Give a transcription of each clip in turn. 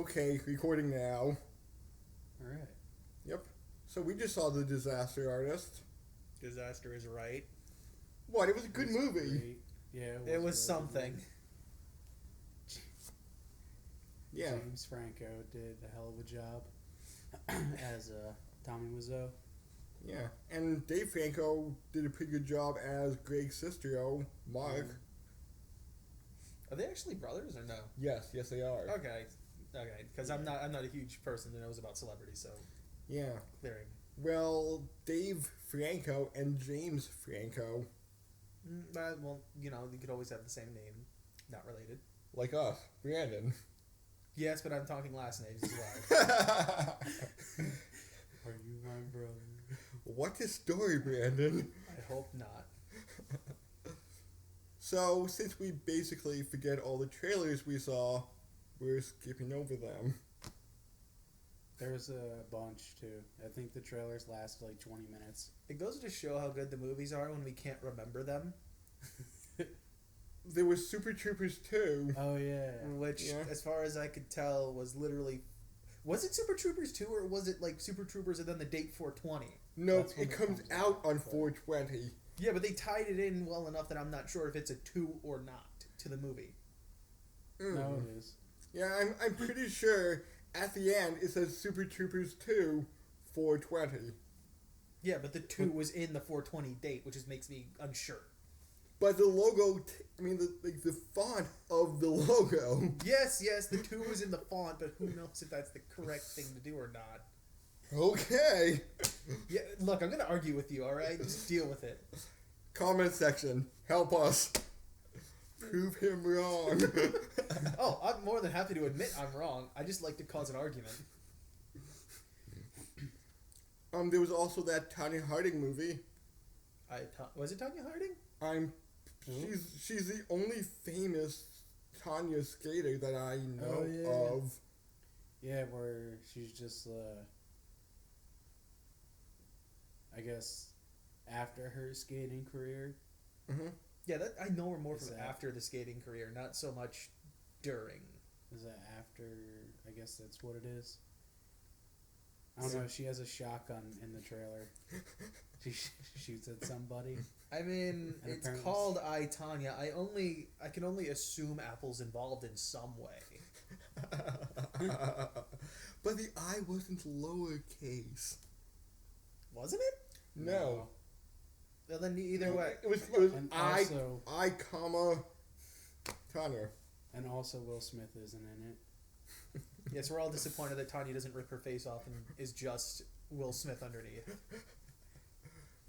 Okay, recording now. Alright. Yep. So we just saw The Disaster Artist. Disaster is right. What? It was a good It was movie. great. Yeah, It was really something. good. Yeah. James Franco did a hell of a job as Tommy Wiseau. Yeah. And Dave Franco did a pretty good job as Greg Sestero, Mark. Are they actually brothers or no? Yes, they are. Okay, because I'm not a huge person that knows about celebrities, so Yeah. clearing. Well, Dave Franco and James Franco, Well, you could always have the same name, not related. like us, Brandon. Yes, but I'm talking last names as well. Are you my brother? What a story, Brandon. I hope not. So, since we basically forget all the trailers we saw, we're skipping over them. There was a bunch too. I think the trailers lasted like 20 minutes. It goes to show how good the movies are when we can't remember them. There was Super Troopers 2. Oh yeah. Which, Yeah. as far as I could tell, was literally... Was it Super Troopers 2, or was it like Super Troopers and then the date 420? No, That's when it it comes comes out out. on 420. Yeah, but they tied it in well enough that I'm not sure if it's a 2 or not to the movie. No, it is. Yeah, I'm pretty sure at the end it says Super Troopers 2 420. Yeah, but the 2 was in the 420 date, which just makes me unsure. But the logo, the font of the logo. Yes, the 2 was in the font, but who knows if that's the correct thing to do or not. Okay. Yeah, look, I'm going to argue with you, alright? Just deal with it. Comment section. Help us. Prove him wrong. Oh, I'm more than happy to admit I'm wrong. I just like to cause an argument. There was also that Tanya Harding movie. Was it Tanya Harding? She's the only famous Tanya skater that I know Oh, yeah. of. Yeah, where she's just I guess after her skating career. Mm-hmm. Yeah, that I know her more Is from that- after the skating career, not so much during. Is that after? I guess that's what it is. I don't know. She has a shotgun in the trailer. She shoots at somebody. I mean, And it's apparently- called I, Tanya. I can only assume Apple's involved in some way. But the I wasn't lowercase. Wasn't it? No. Well, then either way. It was And I, also, comma, Tanya. and also Will Smith isn't in it. Yes, we're all disappointed that Tanya doesn't rip her face off and is just Will Smith underneath.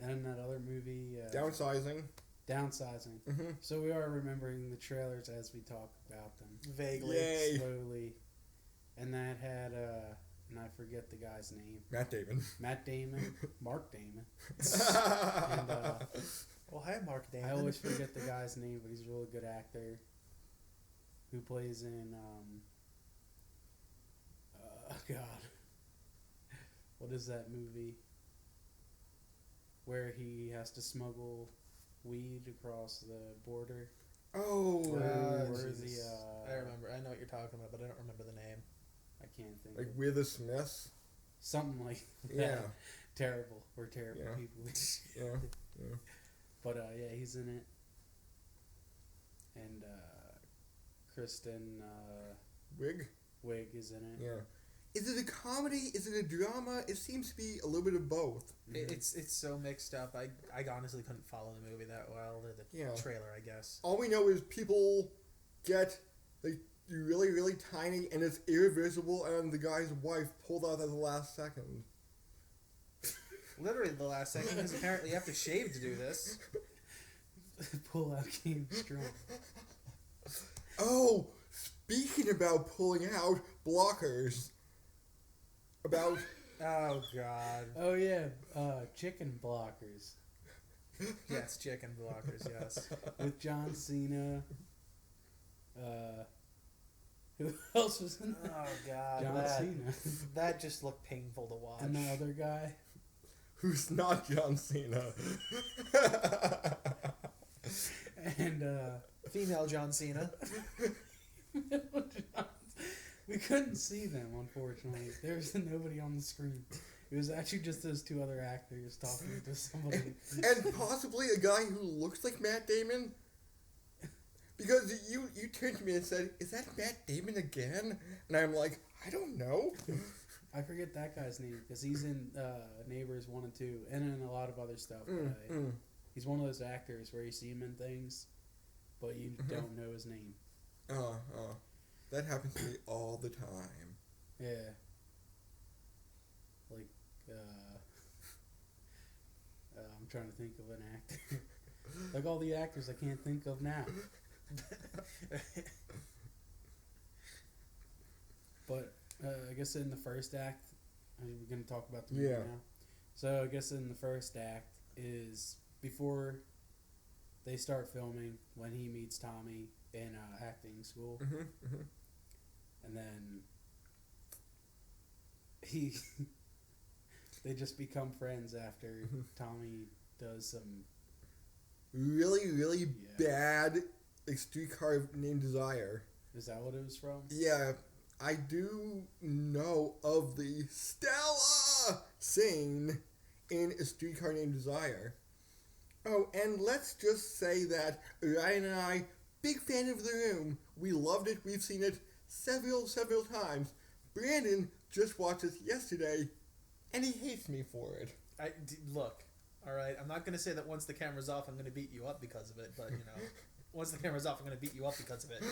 And in that other movie, Downsizing. Downsizing. Mm-hmm. So we are remembering the trailers as we talk about them Vaguely. Yay. slowly. And that had, and I forget the guy's name. Matt Damon. Matt Damon, Mark Damon. And Oh, hi, Mark Damon. I always forget the guy's name, but he's a really good actor. Who plays in God, what is that movie where he has to smuggle weed across the border? Oh. Where Jesus. I remember. I know what you're talking about, but I don't remember the name. I can't think. Like of We're the Smiths. something like that. Yeah. Terrible. We're terrible Yeah. people. Yeah. But yeah, he's in it. And Kristen Wig. Wiig is in it. Yeah. Is it a comedy? Is it a drama? It seems to be a little bit of both. It's so mixed up. I honestly couldn't follow the movie that well, or the Yeah. trailer, I guess. All we know is people get like really, really tiny and it's irreversible, and the guy's wife pulled out at the last second. Literally the last second, because apparently you have to shave to do this. Pull out came strong. Oh, speaking about pulling out blockers. About Oh, God. Oh yeah, chicken blockers Yes, chicken blockers, yes. with John Cena. Who else was in that? Oh, God. John Cena That just looked painful to watch. and the other guy. who's not John Cena. And Female John Cena. We couldn't see them, unfortunately. There was nobody on the screen. It was actually just those two other actors talking to somebody. And possibly a guy who looks like Matt Damon. Because you turned to me and said, "Is that Matt Damon again?" And I'm like, "I don't know." I forget that guy's name because he's in Neighbors 1 and 2 and in a lot of other stuff. He's one of those actors where you see him in things, but you don't know his name. That happens to me all the time. Yeah. Like, I'm trying to think of an actor. Like all the actors I can't think of now. But I guess in the first act, we're going to talk about the movie now. So I guess in the first act is before they start filming when he meets Tommy in acting school. And then they just become friends after Tommy does some really bad Streetcar Named Desire. Is that what it was from? Yeah, I do know of the Stella scene in A Streetcar Named Desire. Oh, and let's just say that Ryan and I, big fan of The Room. We loved it. We've seen it several times. Brandon just watched it yesterday, and he hates me for it. Look, all right, I'm not going to say that once the camera's off I'm going to beat you up because of it, but, you know, once the camera's off I'm going to beat you up because of it.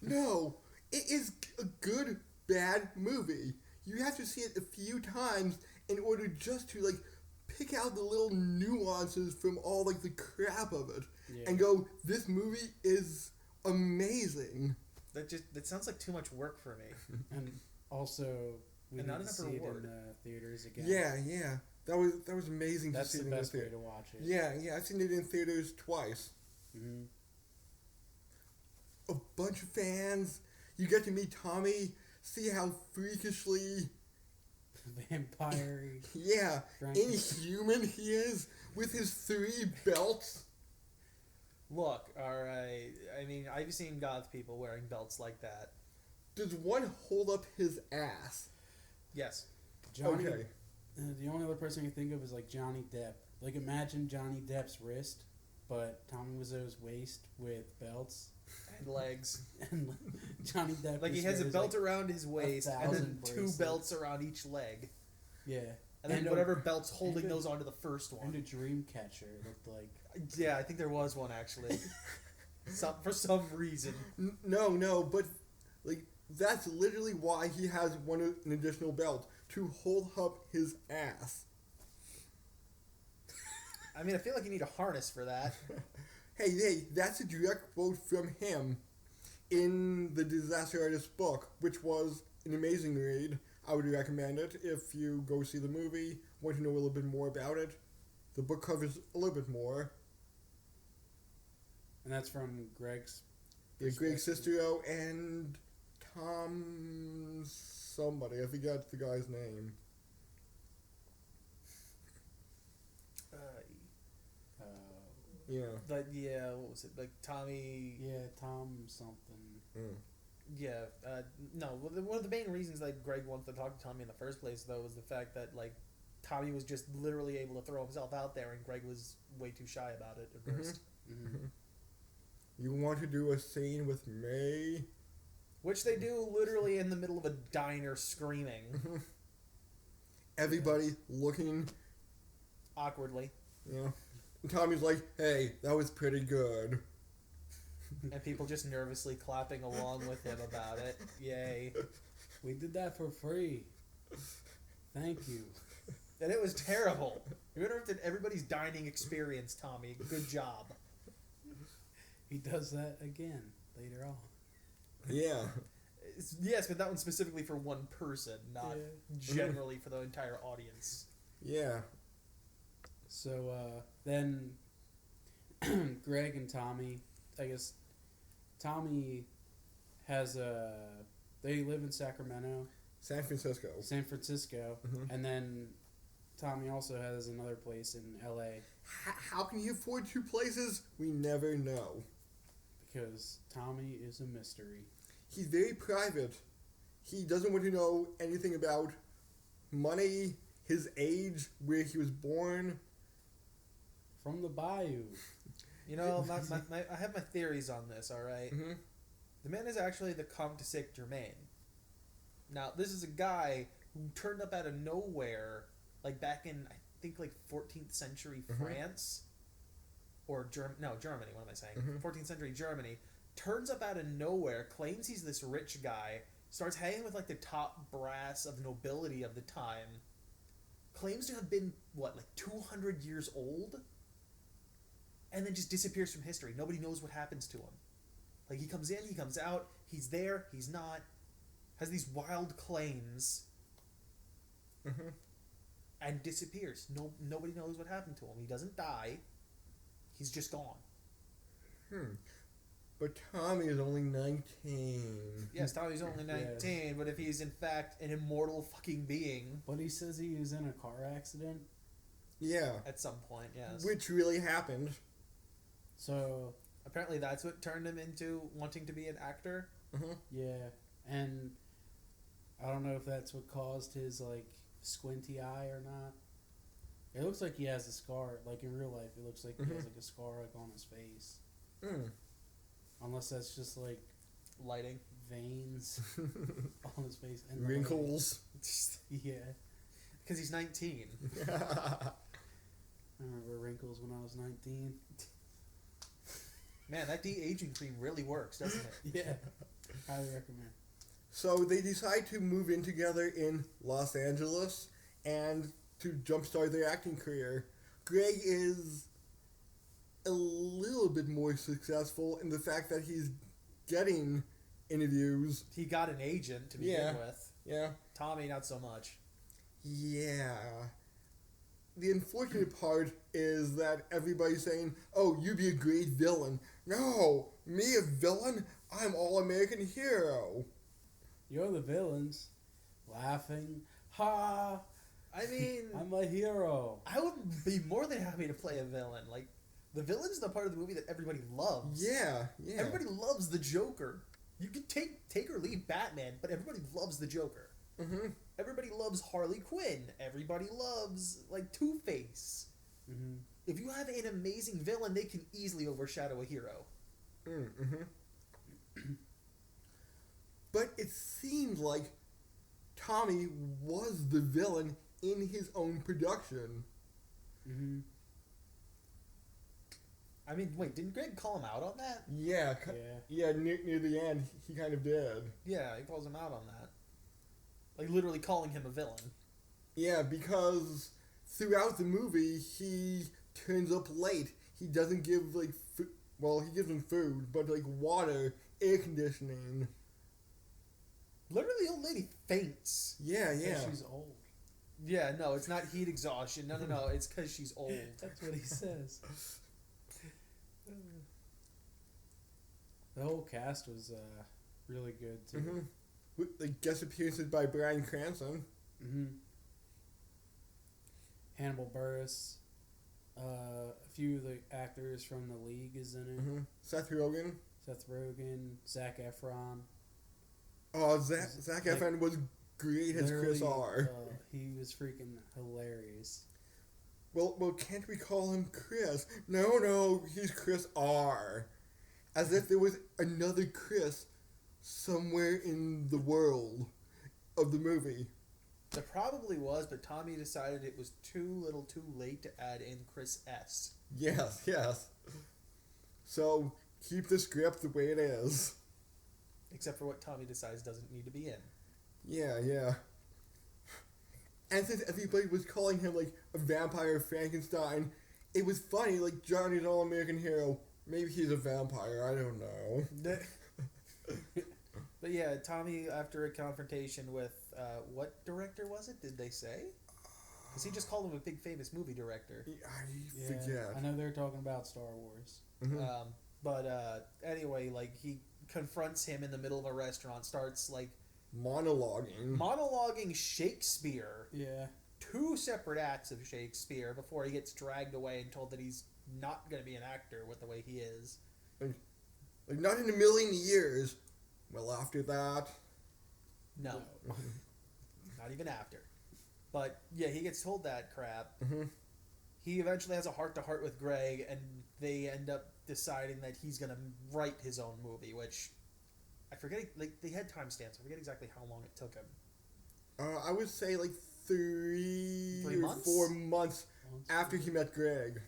No, it is a good, bad movie. You have to see it a few times in order just to, like, pick out the little nuances from all, like, the crap of it. And go, this movie is amazing. That sounds like too much work for me. And also, we need to see it in the theaters again. Yeah. That was amazing That's to see the it in best the way theater. to watch it. Yeah, I've seen it in theaters twice. A bunch of fans. You get to meet Tommy, see how freakishly Vampire. Inhuman he is with his 3 belts. Look, alright, I mean, I've seen goth people wearing belts like that. Does one hold up his ass? Yes. Johnny, okay. The only other person I can think of is like Johnny Depp. Like imagine Johnny Depp's wrist, but Tommy Wiseau's waist with belts. And legs. And Johnny Depp. Like he has a belt around his waist and then 2 bracelets. belts around each leg. Yeah. And then whatever belt's holding those onto the first one. And a dream catcher looked like. Yeah, I think there was one actually. For some reason. No, but like that's literally why he has an additional belt to hold up his ass. I mean, I feel like you need a harness for that. Hey, that's a direct quote from him in the Disaster Artist book, which was an amazing read. I would recommend it if you go see the movie, want to know a little bit more about it. The book covers a little bit more. And that's from Greg's. Yeah, Greg Sestero and Tom somebody. I forgot the guy's name. Yeah. But yeah, what was it? Like Tommy. Yeah, Tom something. Yeah. No. Well, one of the main reasons that Greg wanted to talk to Tommy in the first place, though, was the fact that like Tommy was just literally able to throw himself out there, and Greg was way too shy about it at first. You want to do a scene with May? Which they do literally in the middle of a diner screaming. Everybody looking awkwardly. Yeah. And Tommy's like, hey, that was pretty good. And people just nervously clapping along with him about it. Yay. We did that for free. Thank you. And it was terrible. You interrupted everybody's dining experience, Tommy. Good job. He does that again later on. Yeah. Yes, but that one specifically for one person, not generally for the entire audience. Yeah. So then Greg and Tommy, I guess Tommy has they live in Sacramento. San Francisco. And then Tommy also has another place in LA. How can he afford 2 places? We never know. Because Tommy is a mystery. He's very private. He doesn't want to know anything about money, his age, where he was born. From the bayou. You know, I have my theories on this, alright? Mm-hmm. The man is actually the Comte de Saint Germain. Now, this is a guy who turned up out of nowhere, like back in, I think, like 14th century France. Or Germany, what am I saying? 14th century Germany. Turns up out of nowhere, claims he's this rich guy, starts hanging with, like, the top brass of nobility of the time, claims to have been, what, like 200 years old? And then just disappears from history. Nobody knows what happens to him. Like, he comes in, he comes out, he's there, he's not, has these wild claims, and disappears. Nobody knows what happened to him. He doesn't die. He's just gone. But Tommy is only 19. Yes, Tommy's only 19, but if he's in fact an immortal fucking being... But he says he was in a car accident. Yeah. At some point, yes. Which really happened. So... Apparently that's what turned him into wanting to be an actor. Yeah, and I don't know if that's what caused his, like, squinty eye or not. It looks like he has a scar. Like, in real life, it looks like he has, like, a scar, like, on his face. Unless that's just, like... Lighting. Veins on his face. And Wrinkles. Yeah. Because he's 19. I remember wrinkles when I was 19. Man, that de-aging cream really works, doesn't it? Yeah. Highly recommend. So they decide to move in together in Los Angeles and to jumpstart their acting career. Greg is a little bit more successful in the fact that he's getting interviews. He got an agent to begin with. Yeah. Tommy, not so much. Yeah. The unfortunate part is that everybody's saying, oh, you'd be a great villain. No, me a villain? I'm all-American hero. You're the villains. Laughing. Ha! I mean... I'm a hero. I would be more than happy to play a villain. Like, the villain's the part of the movie that everybody loves. Yeah. Everybody loves the Joker. You could take or leave Batman, but everybody loves the Joker. Everybody loves Harley Quinn. Everybody loves, like, Two-Face. If you have an amazing villain, they can easily overshadow a hero. But it seemed like Tommy was the villain in his own production. I mean, wait, didn't Greg call him out on that? Yeah, near the end, he kind of did. Yeah, he calls him out on that. Like, literally calling him a villain. Yeah, because throughout the movie, he turns up late. He doesn't give, like, he gives him food, but, like, water, air conditioning. Literally, the old lady faints. Yeah. She's old. Yeah, no, it's not heat exhaustion. No, it's because she's old. That's what he says. The whole cast was really good, too. With, like, guest appearances by Bryan Cranston. Hannibal Buress. A few of the actors from The League is in it. Seth Rogen. Zac Efron. Oh, Zac Efron was great as Chris R. He was freaking hilarious. Well, can't we call him Chris? No, he's Chris R. As if there was another Chris somewhere in the world of the movie. There probably was, but Tommy decided it was too late to add in Chris S. Yes. So, keep the script the way it is. Except for what Tommy decides doesn't need to be in. Yeah. And since everybody was calling him, like, a vampire Frankenstein, it was funny, like, Johnny's all-American hero. Maybe he's a vampire, I don't know. But yeah, Tommy, after a confrontation with, what director was it, did they say? Because he just called him a big famous movie director. I forget. I know they're talking about Star Wars. But anyway, like, he confronts him in the middle of a restaurant, starts, like... Monologuing Shakespeare. Yeah. 2 separate acts of Shakespeare before he gets dragged away and told that he's not going to be an actor with the way he is. Like, not in a million years. Well, after that... No. Not even after. But yeah, he gets told that crap. Mm-hmm. He eventually has a heart-to-heart with Greg, and they end up deciding that he's gonna write his own movie, which I forget. Like they had timestamps. I forget exactly how long it took him. I would say like 3 or months? 4 months after he met Greg.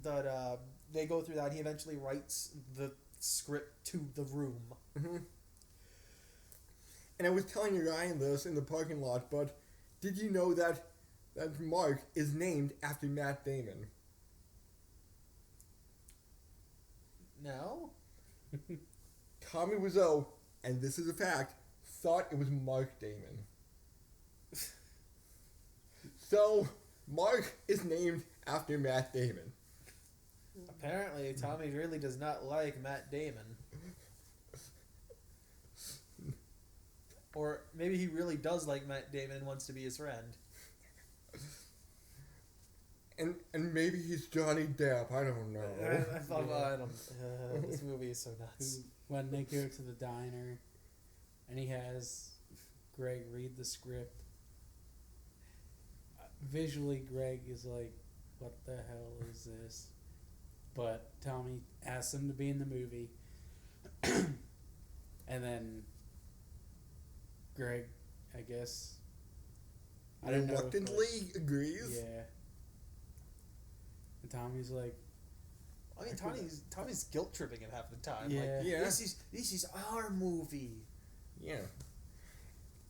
But they go through that. He eventually writes the script to The Room. Mm-hmm. And I was telling Ryan this in the parking lot, but did you know that Mark is named after Matt Damon? No? Tommy Wiseau, and this is a fact, thought it was Mark Damon. So, Mark is named after Matt Damon. Apparently, Tommy really does not like Matt Damon. Or maybe he really does like Matt Damon and wants to be his friend. And maybe he's Johnny Depp, I don't know. I thought, I don't. This movie is so nuts. When they go to the diner, and he has Greg read the script. Visually, Greg is like, "What the hell is this?" But Tommy asks him to be in the movie, and then Greg, I guess, I don't know. Reluctantly agrees. Yeah. And Tommy's like, I mean, Tommy's guilt tripping him half the time. Yeah. Like, Yeah. This is our movie. Yeah.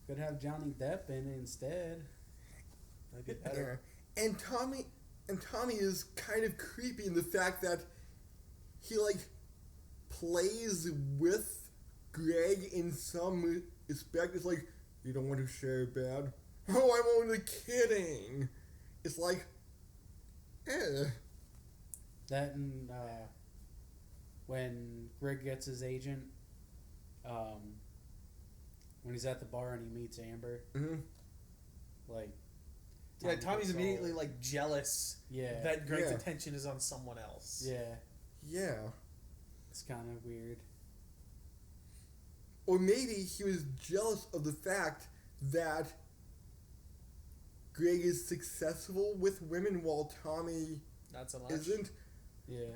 could have Johnny Depp in it instead. That'd be better. Yeah. And Tommy is kind of creepy in the fact that he like plays with Greg in some respect. It's like, you don't want to share bad. Oh, I'm only kidding. It's like, That and when Greg gets his agent, when he's at the bar and he meets Amber, Mm-hmm. like, Yeah, Tommy's gets all- immediately like jealous yeah, that Greg's Yeah. attention is on someone else. yeah, Yeah. it's kind of weird. Or maybe he was jealous of the fact that Greg is successful with women while Tommy Not so much. isn't. Yeah,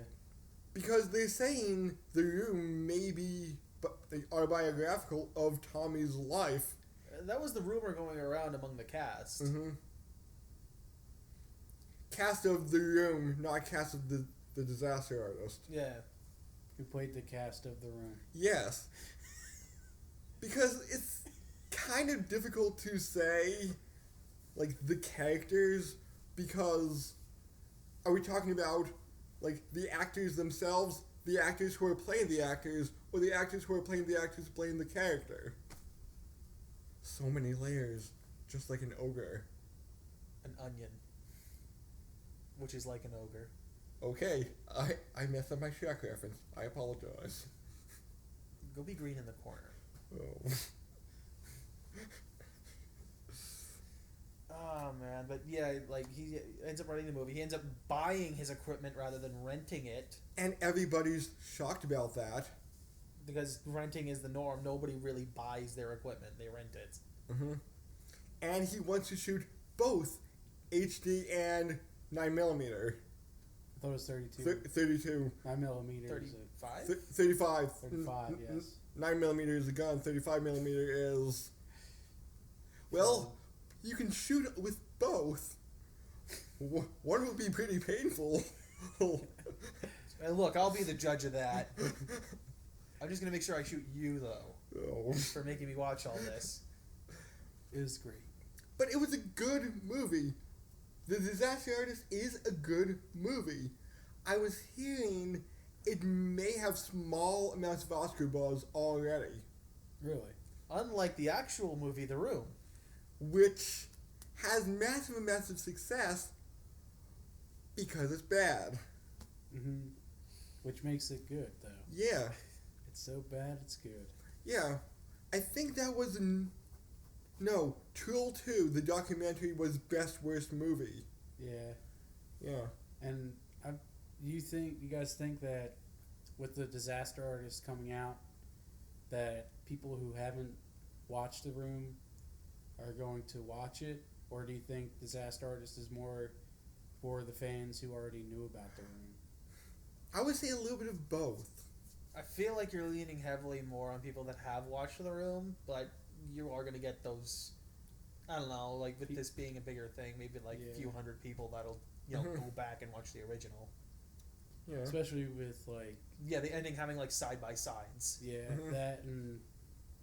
Because they're saying The Room may be autobiographical of Tommy's life. That was the rumor going around among the cast. Mm-hmm. Cast of The Room, not cast of the Disaster Artist. Yeah. who played the cast of The Room? Yes. Because it's kind of difficult to say, like, the characters, because are we talking about, like, the actors themselves, the actors who are playing the actors, or the actors who are playing the actors playing the character? So many layers, just like an ogre. An onion. Which is like an ogre. Okay, I messed up my Shrek reference. I apologize. Go be green in the corner. Oh. Oh man, but yeah, like he ends up writing the movie. He ends up buying his equipment rather than renting it And everybody's shocked about that. because renting is the norm. Nobody really buys their equipment; they rent it. Mm-hmm. And he wants to shoot both HD and 9mm. I thought it was 32. 32. 9 millimeters. 35. 35. 35, yes. 9mm is a gun. 35mm is. Well, you can shoot with both. One would be pretty painful. And look, I'll be the judge of that. I'm just gonna make sure I shoot you though Oh. for making me watch all this. It was great. But it was a good movie. The Disaster Artist is a good movie. I was hearing it may have small amounts of Oscar buzz already, Really? Unlike the actual movie, The Room. which has massive amounts of success because it's bad. Mm-hmm. Which makes it good, though. Yeah, It's so bad, it's good. yeah. I think that was no, Trill 2, the documentary, was Best Worst Movie. Yeah. Yeah. And you guys think that with the Disaster Artist coming out, that people who haven't watch The Room are going to watch it, or do you think Disaster Artist is more for the fans who already knew about The Room? I would say a little bit of both. I feel like you're leaning heavily more on people that have watched The Room, but you are going to get those, I don't know, like with this being a bigger thing, maybe like a few hundred people that'll, go back and watch the original. Yeah. Especially with, like... Yeah, the ending having, like, side-by-sides. Yeah, that and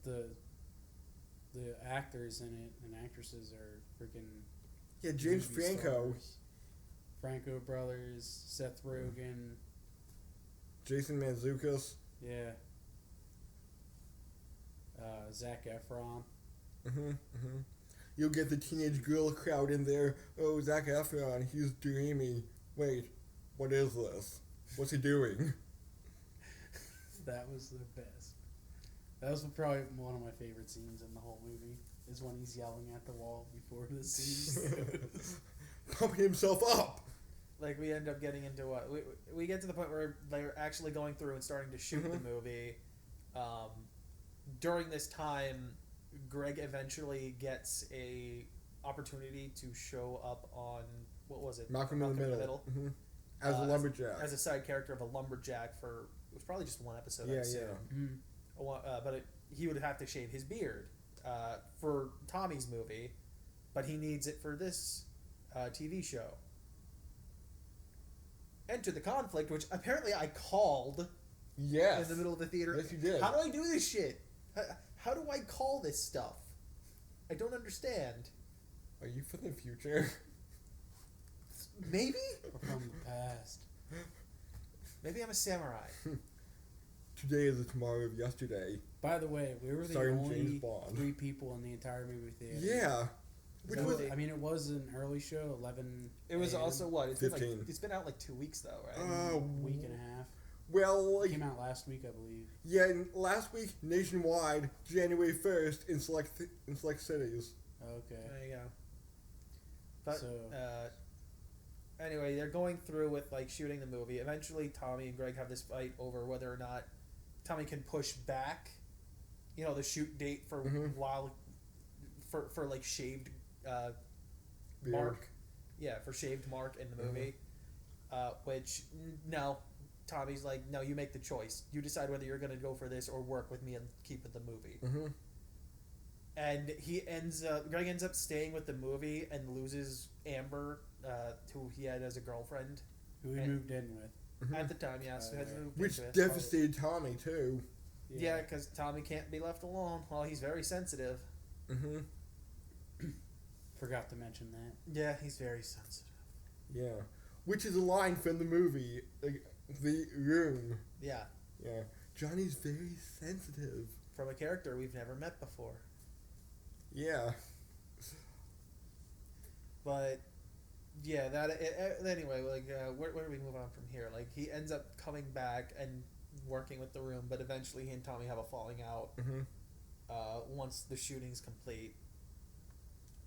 the actors in it and actresses are freaking... Yeah, James movie Franco. stars. Franco brothers, Seth Rogen. Jason Mantzoukas. Yeah. Zac Efron. You'll get the teenage girl crowd in there. Oh, Zac Efron, he's dreamy. Wait, what is this? What's he doing? That was the best. That was probably one of my favorite scenes in the whole movie, is when he's yelling at the wall before the scene. Pumping himself up. Like, we end up getting into what? We get to the point where they're actually going through and starting to shoot the movie. During this time, Greg eventually gets a opportunity to show up on, what was it? Malcolm in the Middle. As a lumberjack. As a side character of a lumberjack for, it was probably just one episode, Yeah, I'd assume. yeah. But he would have to shave his beard for Tommy's movie, but he needs it for this TV show. Enter the conflict, which apparently I called Yes. in the middle of the theater. Yes, you did. How do I do this shit? How do I call this stuff? I don't understand. Are you from the future? Maybe? Or from the past. Maybe I'm a samurai. Today is the tomorrow of yesterday. By the way, we were the Starring only James Bond. 3 people in the entire movie theater. Yeah. Which So, was I mean, it was an early show, 11 It was a.m., also what? It's 15. been it's been out like 2 weeks though, right? week and a half. Well, It came out last week, I believe. yeah. Last week, nationwide, January 1st, in select cities. Okay. There you go. But So- anyway, they're going through with like shooting the movie. Eventually, Tommy and Greg have this fight over whether or not Tommy can push back, the shoot date for while for like shaved Mark. Yeah, for shaved Mark in the movie. Which no, Tommy's like, no, you make the choice. You decide whether you're going to go for this or work with me and keep with the movie. And Greg ends up staying with the movie and loses Amber, who he had as a girlfriend. Who he moved in with. At the time, yeah. So had to move Which into it. devastated Tommy, too. Yeah, because Tommy can't be left alone. Well, he's very sensitive. Forgot to mention that. Yeah, he's very sensitive. Yeah. Which is a line from the movie, The Room. Yeah. Yeah. Johnny's very sensitive. From a character we've never met before. Yeah. But yeah, anyway, like where do we move on from here? Like he ends up coming back and working with the Room, but eventually he and Tommy have a falling out once the shooting's complete.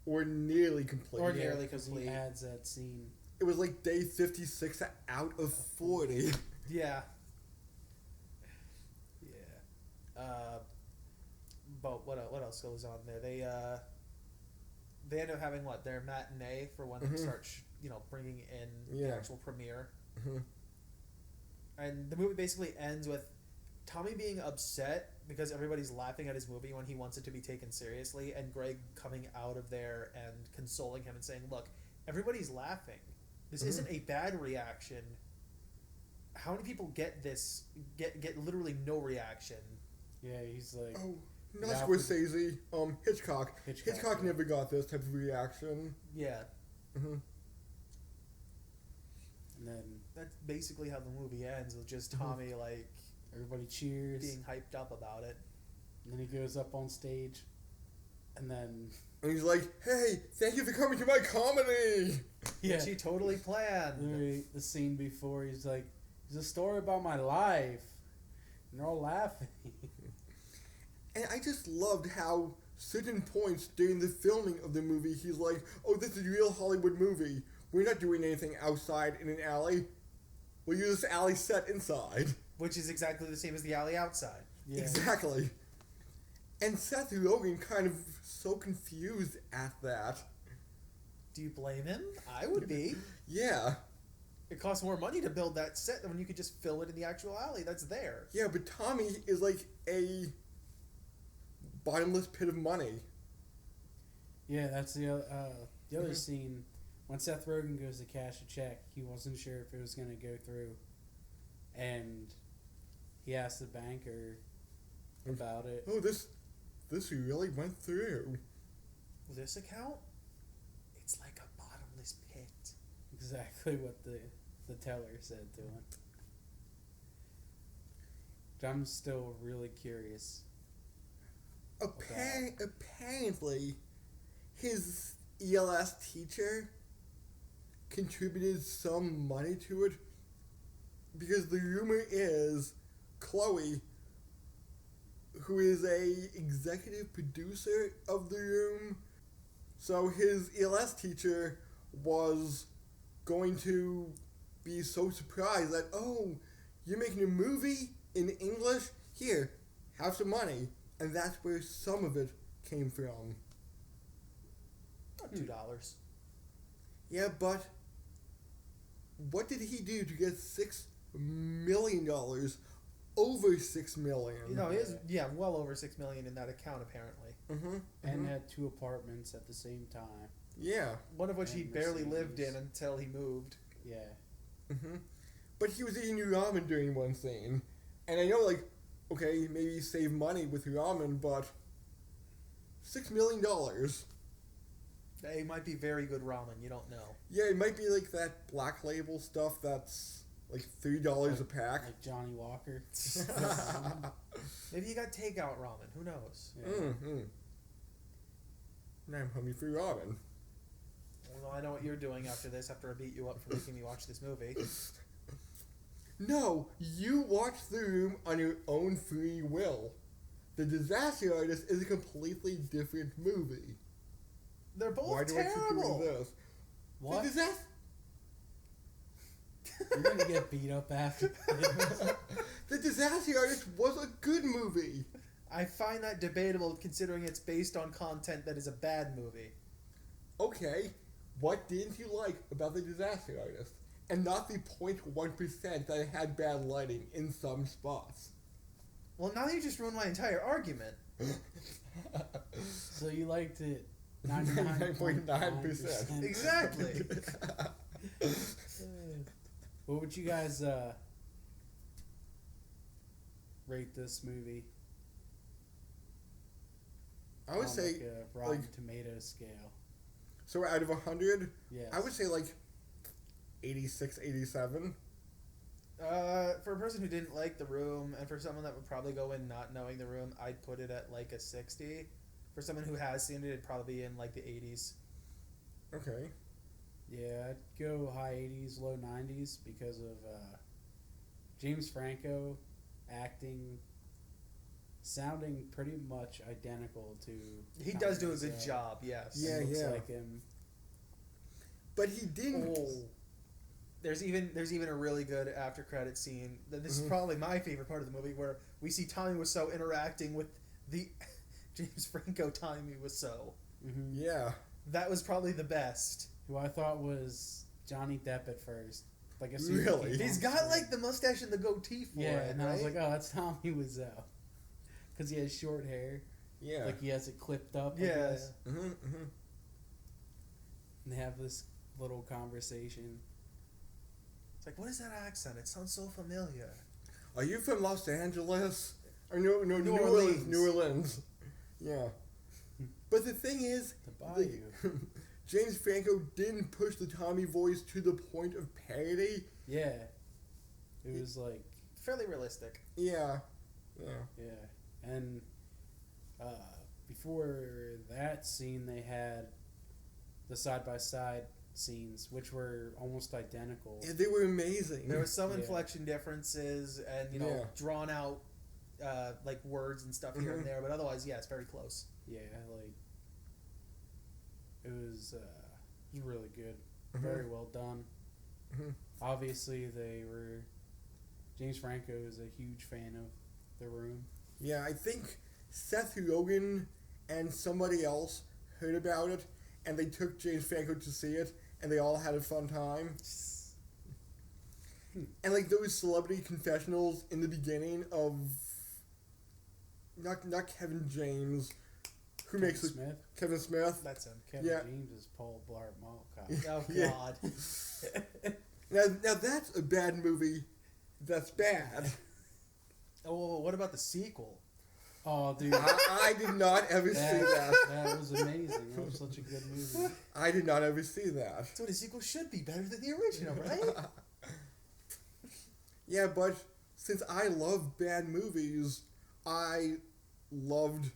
Or nearly complete. Or nearly because complete. he adds that scene. It was like day 56 out of 40. Yeah. Yeah. But what else goes on there? They end up having their matinee for when they start bringing in the actual premiere. And the movie basically ends with Tommy being upset because everybody's laughing at his movie when he wants it to be taken seriously, and Greg coming out of there and consoling him and saying, look, everybody's laughing. This isn't a bad reaction. How many people get this, get literally no reaction? Yeah, he's like... Oh, not Scorsese. Hitchcock. Hitchcock yeah. never got this type of reaction. Yeah. And then That's basically how the movie ends, with just Tommy, everybody cheers. being hyped up about it. And then he goes up on stage. And then... And he's like, hey, thank you for coming to my comedy! Which he totally planned. Literally, the scene before, he's like, it's a story about my life. And they're all laughing. And I just loved how certain points during the filming of the movie, he's like, oh, this is a real Hollywood movie. We're not doing anything outside in an alley. We'll use this alley set inside. Which is exactly the same as the alley outside. Yeah. Exactly. And Seth Rogen kind of so confused at that. Do you blame him? I would be. Yeah. It costs more money to build that set than when you could just fill it in the actual alley that's there. Yeah, but Tommy is like a bottomless pit of money. Yeah, that's the other scene. When Seth Rogen goes to cash a check, he wasn't sure if it was going to go through. And he asked the banker about it. Oh, this really went through. This account? It's like a bottomless pit. Exactly what the teller said to him. I'm still really curious. Apparently, his ELS teacher contributed some money to it, because the rumor is Chloe, who is a executive producer of the room, so his ELS teacher was going to be so surprised that, oh, you're making a movie in English? Here, have some money. And that's where some of it came from. $2. Yeah, but what did he do to get $6 million? Over $6 million. You know, he is, well over $6 million in that account apparently. Mm-hmm. And had 2 apartments at the same time. Yeah. One of which he And barely Mercedes. lived in until he moved. Yeah. Mm-hmm. But he was eating ramen during one scene. And I know, like, okay, maybe save money with ramen, but $6 million. It might be very good ramen, you don't know. Yeah, it might be like that Black Label stuff that's like $3 a pack. Like Johnny Walker. Maybe you got takeout ramen, who knows? Yeah. Mm-hmm. Now I'm hungry for ramen. Well, I know what you're doing after this, after I beat you up for making me watch this movie. No, you watched The Room on your own free will. The Disaster Artist is a completely different movie. They're both Why do I keep terrible. doing this? What? The disaster. You're going to get beat up after this. The Disaster Artist was a good movie. I find that debatable considering it's based on content that is a bad movie. Okay, what didn't you like about The Disaster Artist? And not the 0.1% that it had bad lighting in some spots. Well, now you just ruined my entire argument. So you liked it 99.9%. Exactly. What would you guys rate this movie? I would on, say, like a Rotten like- Tomato scale. so out of 100, Yes. I would say like 86, 87. For a person who didn't like The Room, and for someone that would probably go in not knowing The Room, I'd put it at like a 60. For someone who has seen it, it'd probably be in like the 80s. Okay. Yeah, I'd go high 80s, low 90s because of James Franco acting, sounding pretty much identical to. He does do a Tommy good Wiseau. job, yes. Yeah, Looks yeah. like him. But he didn't. Oh. There's even a really good after credit scene. This is probably my favorite part of the movie, where we see Tommy Wiseau interacting with the James Franco Tommy Wiseau. Mm-hmm. Yeah. That was probably the best. Who I thought was Johnny Depp at first. Like as Really? soon as he came He's on got screen. like the mustache and the goatee for yeah, it, and right? I was like, oh, that's Tommy Wiseau, because he has short hair. Yeah. Like he has it clipped up. I Yeah. guess. Mm-hmm, mm-hmm. And they have this little conversation. It's like, what is that accent? It sounds so familiar. Are you from Los Angeles? Or no, New Orleans. New Orleans. Yeah. But the thing is, The Bayou. James Franco didn't push the Tommy voice to the point of parody. Yeah. It was like, Fairly realistic. Yeah. Yeah. yeah. And before that scene, they had the side-by-side scenes, which were almost identical. Yeah, they were amazing. There was some Yeah. inflection differences and Yeah. drawn out like words and stuff here Mhm. and there, but otherwise, yeah, it's very close. Yeah, like it was really good, Mhm. very well done. Mhm. Obviously, James Franco is a huge fan of The Room. Yeah, I think Seth Rogen and somebody else heard about it, and they took James Franco to see it, and they all had a fun time. And like those celebrity confessionals in the beginning of not Kevin James, who makes it? Smith. Kevin Smith. That's him. Kevin Yeah. James is Paul Blart Mall Cop. Oh Yeah. God. Now that's a bad movie. That's bad. Oh, what about the sequel? Oh, dude, I did not ever see that. that was amazing. That was such a good movie. I did not ever see that. That's what a sequel should be, better than the original, right? Yeah, but since I love bad movies, I loved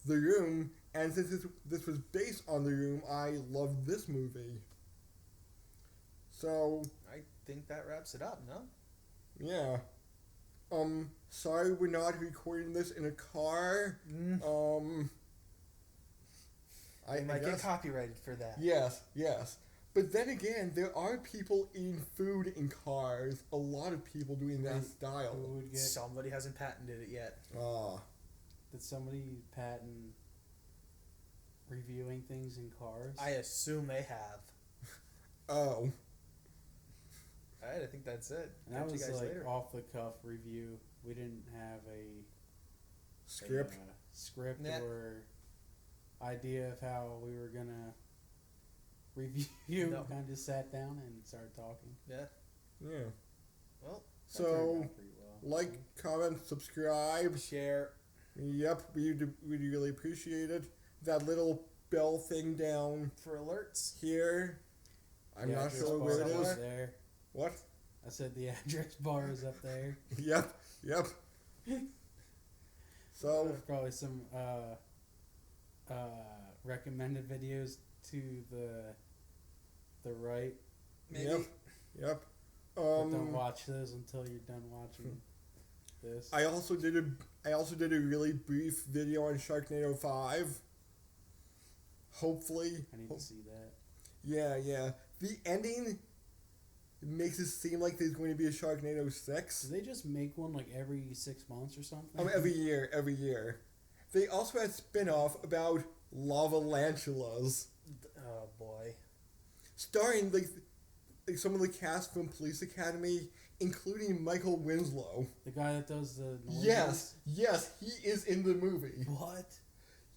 The Room, and since this was based on The Room, I loved this movie. So, I think that wraps it up, no? yeah. Sorry we're not recording this in a car. I might get guess. copyrighted for that. Yes. But then again, there are people eating food in cars. A lot of people doing that Who style. would get? Somebody hasn't patented it yet. Did somebody patent reviewing things in cars? I assume they have. Oh. Alright, I think that's it. And that Catch you was guys like later. off the cuff review. We didn't have a Script. script Nah. or idea of how we were gonna review. No. Kind of just sat down and started talking. Yeah. Yeah. Well, That turned So, out pretty well. like, comment, subscribe. share. Yep, we'd really appreciate it. That little bell thing down For alerts. here. I'm The not address sure bar where it is is. there. What? I said the address bar is up there. Yep. So, There's probably some recommended videos to the right. Maybe. Yep. But don't watch those until you're done watching this. I also did a really brief video on Sharknado 5. Hopefully. I need to see that. Yeah. The ending makes it seem like there's going to be a Sharknado 6. Do they just make one like every 6 months or something? Every year. They also had a spin-off about lavalantulas, Oh boy. starring like some of the cast from Police Academy, including Michael Winslow. The guy that does the noises? Yes, he is in the movie. What?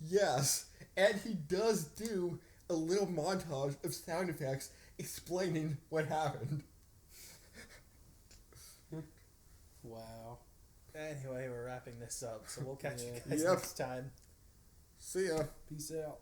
Yes, and he does do a little montage of sound effects explaining what happened. Wow. Anyway, we're wrapping this up, so we'll catch you Yeah. guys Yep. next time. See ya. Peace out.